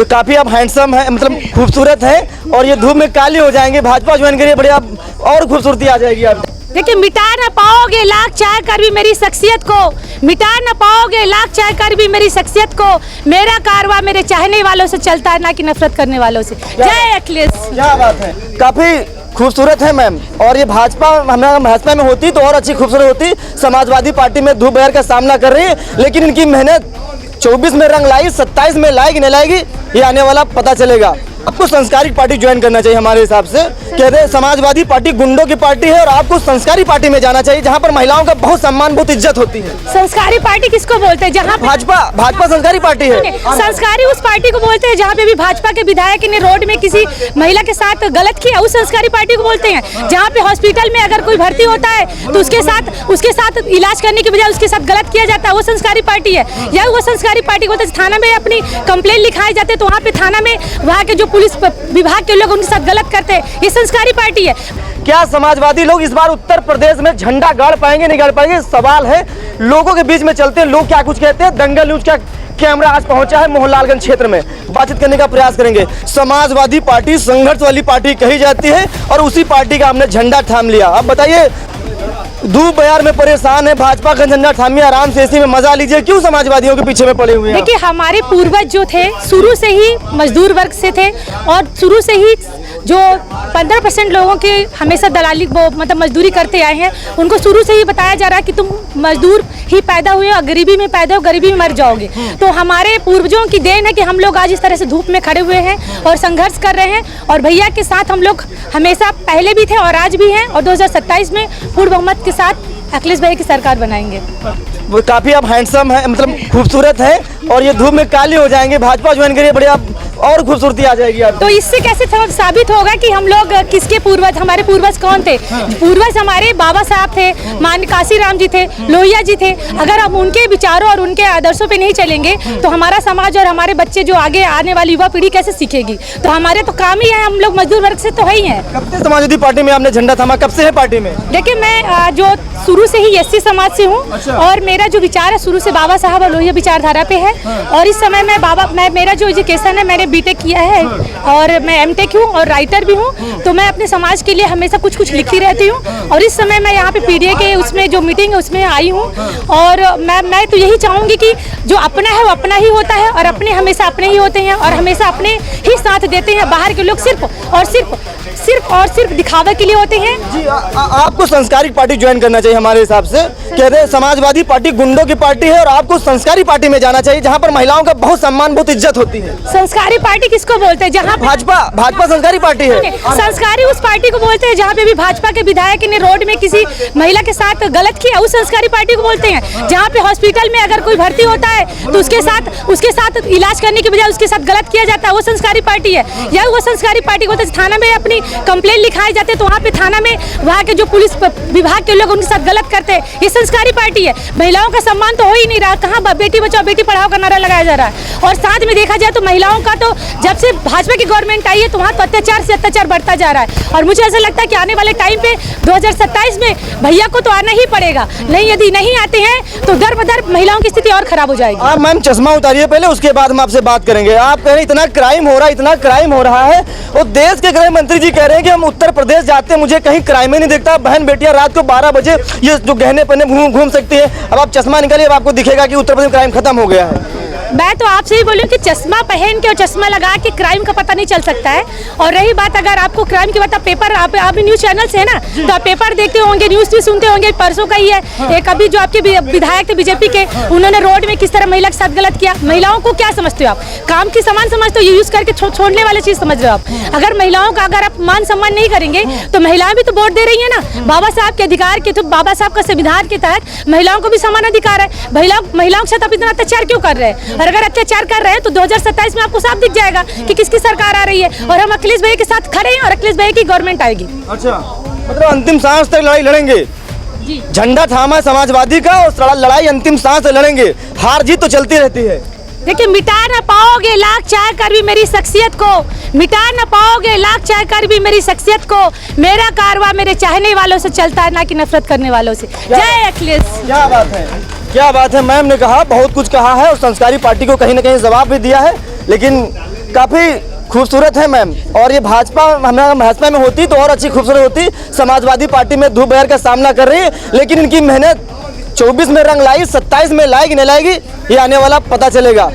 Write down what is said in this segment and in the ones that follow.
काफी आप हैंडसम है, मतलब खूबसूरत है और ये धूप में काली हो जाएंगे। भाजपा ज्वाइन करिए, बढ़िया और खूबसूरती आ जाएगी आप। देखिए, मिटा ना पाओगे लाख चाह कर भी मेरी शख्सियत को, मिटा ना पाओगे लाख चाह कर भी मेरी शख्सियत को। मेरा कारवां मेरे चाहने वालों से चलता है, ना कि नफरत करने वालों से। जय अखिलेश। क्या बात है, काफी खूबसूरत है मैम। और ये भाजपा हमारा भाजपा में होती तो और अच्छी खूबसूरत होती। समाजवादी पार्टी में धूप बहर का सामना कर रही है, लेकिन इनकी मेहनत 24 में रंग लाई, 27 में लाएगी नहीं लाएगी ये आने वाला पता चलेगा। आपको संस्कारिक पार्टी ज्वाइन करना चाहिए हमारे हिसाब से। कहते हैं समाजवादी पार्टी गुंडों की पार्टी है और आपको संस्कारी पार्टी में जाना चाहिए, जहां पर महिलाओं का बहुत सम्मान, बहुत इज्जत होती है। संस्कारी पार्टी किसको बोलते हैं? जहां भाजपा संस्कारी पार्टी है। संस्कारी उस पार्टी को बोलते हैं जहां पे भी भाजपा के विधायक ने रोड में किसी महिला के साथ गलत किया, उस संस्कारी पार्टी को बोलते हैं। जहां पे हॉस्पिटल में अगर कोई भर्ती होता है तो उसके साथ इलाज करने की बजाय उसके साथ गलत किया जाता है, वो संस्कारी पार्टी है। या वो संस्कारी पार्टी को बोलते हैं थाना में अपनी कंप्लेंट लिखाए जाते हैं तो वहाँ पे थाना में वहाँ के जो पुलिस विभाग के लोग उनके साथ गलत करते हैं, ये संस्कारी पार्टी है। क्या समाजवादी लोग इस बार उत्तर प्रदेश में झंडा गाड़ पाएंगे, नहीं गाड़ पाएंगे? सवाल है। लोगों के बीच में चलते हैं, लोग क्या कुछ कहते हैं। दंगल न्यूज का कैमरा आज पहुंचा है मोहनलालगंज क्षेत्र में, बातचीत करने का प्रयास करेंगे। समाजवादी पार्टी संघर्ष वाली पार्टी कही जाती है और उसी पार्टी का हमने झंडा थाम लिया। अब बताइए, धूप बयार में परेशान है, भाजपा का झंडा थामिए, आराम से इसी में मजा लीजिए, क्यों समाजवादियों के पीछे में पड़े हुए हैं? देखिए, हमारे पूर्वज जो थे शुरू से ही मजदूर वर्ग से थे और शुरू से ही जो 15% लोगों के हमेशा दलाली मतलब मजदूरी करते आए हैं, उनको शुरू से ही बताया जा रहा है कि तुम मजदूर ही पैदा हुए और गरीबी में पैदा हो, गरीबी में मर जाओगे। तो हमारे पूर्वजों की देन है कि हम लोग आज इस तरह से धूप में खड़े हुए हैं और संघर्ष कर रहे हैं। और भैया के साथ हम लोग हमेशा पहले भी थे और आज भी हैं और 2027 में पूर्ण बहुमत के साथ अखिलेश भाई की सरकार बनाएंगे। वो काफी आप हैंडसम है, मतलब खूबसूरत है और ये धूप में काली हो जाएंगे। भाजपा ज्वाइन करिए, बढ़िया और खूबसूरती आ जाएगी आप। तो इससे कैसे साबित होगा कि हम लोग किसके पूर्वज, हमारे पूर्वज कौन थे? पूर्वज हमारे बाबा साहब थे, मान काशीराम जी थे, लोहिया जी थे। अगर हम उनके विचारों और उनके आदर्शों पे नहीं चलेंगे तो हमारा समाज और हमारे बच्चे जो आगे आने वाली युवा पीढ़ी कैसे सीखेगी? तो हमारे तो काम ही है, हम लोग मजदूर वर्ग से तो है ही है। कब से समाजवादी पार्टी में आपने झंडा थामा, कब से है पार्टी में? देखिए, मैं जो शुरू से ही एससी समाज से हूँ। अच्छा। और मेरा जो विचार है शुरू से बाबा साहब और लोहिया विचारधारा पे है। और इस समय मैं मेरा जो एजुकेशन है, मैंने बीटेक किया है और मैं एमटेक हूँ और राइटर भी हूँ। तो मैं अपने समाज के लिए हमेशा कुछ लिखती रहती हूँ। और इस समय मैं यहाँ पे पीडीए के उसमें जो मीटिंग है उसमें आई हूँ। और मैं तो यही चाहूँगी कि जो अपना है वो अपना ही होता है और अपने हमेशा अपने ही होते हैं और हमेशा अपने ही साथ देते हैं। बाहर के लोग सिर्फ दिखावे के लिए होते हैं। जी, आपको संस्कारिक पार्टी ज्वाइन करना चाहिए हमारे हिसाब से। कहते हैं समाजवादी पार्टी गुंडों की पार्टी है और आपको संस्कारी पार्टी में जाना चाहिए, जहां पर महिलाओं का बहुत सम्मान, बहुत इज्जत होती है। संस्कारी पार्टी किसको बोलते हैं? जहां भाजपा संस्कारी पार्टी है। संस्कारी उस पार्टी को बोलते हैं जहां पे भी भाजपा के विधायक ने रोड में किसी महिला के साथ गलत किया, उस संस्कारी पार्टी को बोलते हैं। जहां पे हॉस्पिटल में अगर कोई भर्ती होता है तो उसके साथ इलाज करने की बजाय उसके साथ गलत किया जाता है, वो संस्कारी पार्टी है। या वो संस्कारी पार्टी को थाना में अपनी कंप्लेंट लिखाए जाते हैं तो वहाँ पे थाना में वहाँ के जो पुलिस विभाग के लोग उनके साथ गलत करते हैं, ये संस्कारी पार्टी है। महिलाओं का सम्मान तो हो ही नहीं रहा, कहाँ बेटी बचाओ बेटी पढ़ाओ का नारा लगाया जा रहा है। और साथ में देखा जाए तो महिलाओं का तो जब से भाजपा की गवर्नमेंट आई है तो वहाँ तो अत्याचार से अत्याचार बढ़ता जा रहा है। और मुझे ऐसा लगता है कि आने वाले टाइम पे 2027 में भैया को तो आना ही पड़ेगा, नहीं यदि नहीं आते हैं तो दर बदर महिलाओं की स्थिति और खराब हो जाएगी। आप मैम चश्मा उतारिए पहले, उसके बाद हम आपसे बात करेंगे। आप कह रहे इतना क्राइम हो रहा है और देश के गृह मंत्री जी कह रहे हैं कि हम उत्तर प्रदेश जाते हैं, मुझे कहीं क्राइम ही नहीं दिखता। बहन बेटियां रात को 12 बजे ये जो गहने पहने घूम सकती है। अब आप चश्मा निकालिए, अब आपको दिखेगा कि उत्तर प्रदेश में क्राइम खत्म हो गया है। मैं तो आपसे ही बोलूं कि चश्मा पहन के और चश्मा लगा के क्राइम का पता नहीं चल सकता है। और रही बात अगर आपको क्राइम की पता, पेपर आप भी न्यूज चैनल से है ना, तो आप पेपर देखते होंगे, न्यूज भी सुनते होंगे। परसों का ही है एक अभी जो आपके विधायक थे बीजेपी के, उन्होंने रोड में किस तरह महिला के साथ गलत किया। महिलाओं को क्या समझते हो आप? काम की सामान समझते हो, ये यूज करके छोड़ने वाली चीज समझ रहे हो आप? अगर महिलाओं का अगर आप मान सम्मान नहीं करेंगे तो महिलाएं भी तो वोट दे रही है ना। बाबा साहब के अधिकार के, तो बाबा साहब का संविधान के तहत महिलाओं को भी समान अधिकार है। महिलाओं के साथ आप इतना अत्याचार क्यों कर रहे हैं? और अगर अत्याचार कर रहे हैं तो 2027 में आपको साफ दिख जाएगा कि किसकी सरकार आ रही है। और हम अखिलेश भाई के साथ खड़े हैं और अखिलेश भाई की गवर्नमेंट आएगी। अच्छा, मतलब अंतिम सांस तक लड़ाई लड़ेंगे जी। झंडा थामा समाजवादी का और लड़ाई अंतिम सांस तक लड़ेंगे, हार जीत तो चलती रहती है। देखिए, मिटा ना पाओगे लाख चाह कर भी मेरी शख्सियत को, मिटा ना पाओगे लाख चाह कर भी मेरी शख्सियत को। मेरा कारवां मेरे चाहने वालों से चलता है, ना कि नफरत करने वालों से। जय अखिलेश। क्या बात है मैम ने कहा, बहुत कुछ कहा है और संस्कारी पार्टी को कहीं ना कहीं जवाब भी दिया है। लेकिन काफ़ी खूबसूरत है मैम। और ये भाजपा में होती तो और अच्छी खूबसूरत होती। समाजवादी पार्टी में धूप बहर का सामना कर रही है, लेकिन इनकी मेहनत 24 में रंग लाई, 27 में लाएगी नहीं लाएगी ये आने वाला पता चलेगा।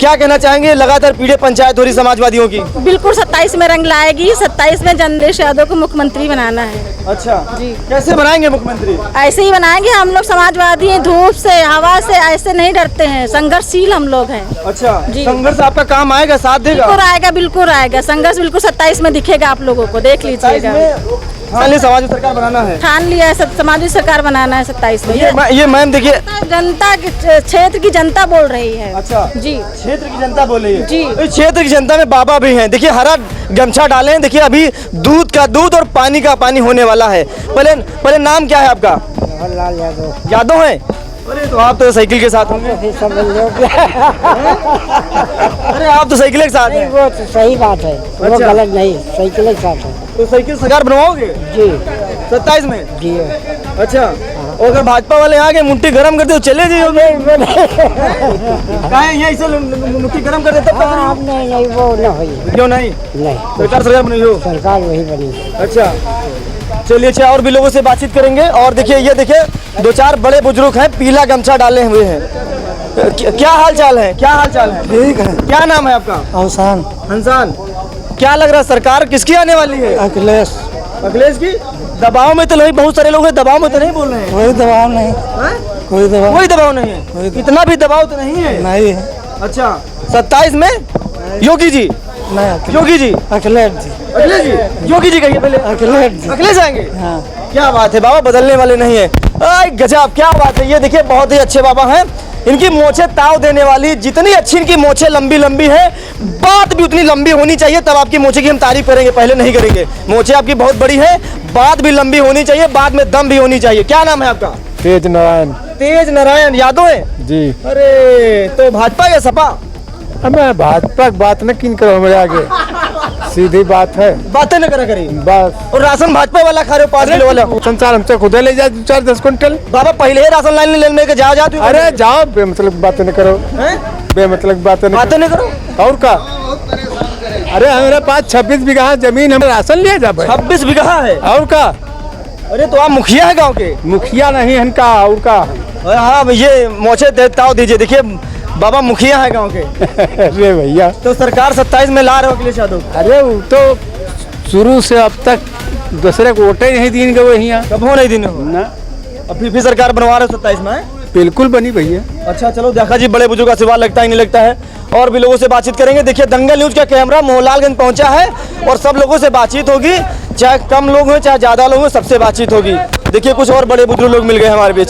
क्या कहना चाहेंगे? लगातार पीढ़ी पंचायत हो रही समाजवादियों की। बिल्कुल 27 में रंग लाएगी। 27 में जगदीश यादव को मुख्यमंत्री बनाना है। अच्छा जी, कैसे बनाएंगे मुख्यमंत्री? ऐसे ही बनाएंगे, हम लोग समाजवादी हैं, धूप से हवा से ऐसे नहीं डरते हैं, संघर्षशील हम लोग हैं। अच्छा जी। संघर्ष आपका काम आएगा, साथ देगा? बिल्कुल आएगा संघर्ष, बिल्कुल 27 में दिखेगा आप लोगों को, देख लीजिएगा। ठान ली समाजवादी सरकार बनाना है, ठान लिया है, समाजवादी सरकार बनाना है 27 में। ये मैम देखिए, जनता क्षेत्र की जनता बोल रही है। अच्छा जी, क्षेत्र की जनता बोल रही है जी। इस क्षेत्र की जनता में बाबा भी हैं। देखिए हरा गमछा डाले हैं, देखिए अभी दूध का दूध और पानी का पानी होने वाला है। पहले नाम क्या है आपका? जवाहरलाल यादव। यादव है? अरे तो आप तो साइकिल के साथ होंगे। अरे आप तो साइकिल के साथ हैं। वो तो सही बात है, वो अच्छा। गलत नहीं, साइकिल के साथ है। तो साइकिल सरकार बनवाओगे जी 27 में? जी। अच्छा, और अगर भाजपा वाले आ गए मुट्ठी गरम कर दे तो चले जाइए। यहीं से मुट्ठी गरम कर देते नहीं वो न हुई, क्यों नहीं? नहीं सरकार बनी हो? सरकार वही बनी। अच्छा चलिए, अच्छा और भी लोगों से बातचीत करेंगे। और देखिए ये देखिए 2-4 बड़े बुजुर्ग हैं, पीला गमछा डाले हुए हैं। क्या हाल चाल है? क्या हाल चाल है? ठीक है। क्या नाम है आपका? अवसान। हंसान। क्या लग रहा है सरकार किसकी आने वाली है? अखिलेश। अखिलेश की? दबाव में तो नहीं, बहुत सारे लोग हैं दबाव में तो नहीं बोल रहे हैं। कोई दबाव नहीं, कोई दबाव कोई दबाव नहीं है, इतना भी दबाव तो नहीं है। नहीं है। अच्छा 27 में योगी जी? नहीं, योगी जी? अखिलेश जी। अखिलेश जी? योगी जी कहिए पहले। अखिलेश जी। अखिलेश आएंगे? हाँ। क्या बात है, बाबा बदलने वाले नहीं है। गजब, क्या बात है। ये देखिए बहुत ही अच्छे बाबा हैं, इनकी मोछे ताव देने वाली। जितनी अच्छी इनकी मोछे लंबी लंबी है, बात भी उतनी लंबी होनी चाहिए, तब आपकी मोछे की हम तारीफ करेंगे, पहले नहीं करेंगे। मोछे आपकी बहुत बड़ी है, बात भी लंबी होनी चाहिए, बाद में दम भी होनी चाहिए। क्या नाम है आपका? तेज नारायण। तेज नारायण यादव है जी। अरे तो भाजपा या सपा? मैं भाजपा की बात न किन करो, मेरे आगे सीधी बात है, बातें न करा करी बस। और राशन भाजपा वाला खा रहे हो 5 किलो वाला? संसार हमसे खुद ले जाए 2-4-10 क्विंटल। बाबा पहले ही राशन लाइन लेने के जाओ जाओ। अरे जाओ, बेमतलब बातें न करो, बेमतलब बातें बातें न करो। और का? अरे हमारे पास 26 बीघा जमीन, हम राशन लिया जा। 26 बीघा है? और का? अरे तो आप मुखिया है गांव के? मुखिया नहीं इनका, और का? हाँ ये मोछे देता दीजिए। देखिए बाबा मुखिया है गांव के। अरे भैया, तो सरकार 27 में ला रहे हो अखिलेश यादव? अरे वो तो शुरू से अब तक दूसरे को वोटे नहीं दी गए यहाँ। कब हो नहीं दिन हो ना, अब फिर सरकार बनवा रहे हो 27 में? बिल्कुल बनी भैया। अच्छा चलो देखा जी, बड़े बुजुर्ग का सवाल लगता ही नहीं लगता है। और भी लोगों से बातचीत करेंगे। देखिए दंगल न्यूज का कैमरा मोहनलालगंज पहुंचा है और सब लोगों से बातचीत होगी, चाहे कम लोग हो चाहे ज्यादा लोग हो, सबसे बातचीत होगी। देखिए कुछ और बड़े बुजुर्ग लोग मिल गए हमारे बीच।